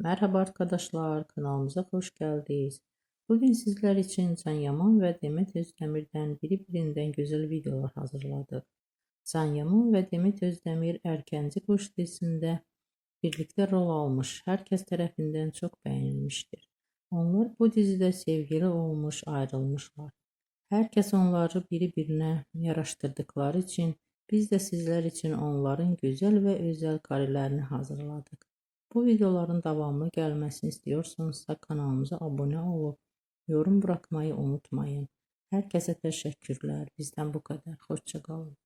Merhaba arkadaşlar, kanalımıza hoş geldiniz. Bugün sizler için Can Yaman ve Demet Özdemir'den birbirinden güzel videolar hazırladık. Can Yaman ve Demet Özdemir Erkenci Kuş dizisinde birlikte rol almış, herkes tarafından çok beğenilmiştir. Onlar bu dizide sevgili olmuş, ayrılmışlar. Herkes onları birbirine yaraştırdıkları için biz de sizler için onların güzel ve özel karelerini hazırladık. Bu videoların devamlı gelmesini istiyorsanız kanalımıza abone olup yorum bırakmayı unutmayın. Herkese teşekkürler. Bizden bu kadar. Hoşça kalın.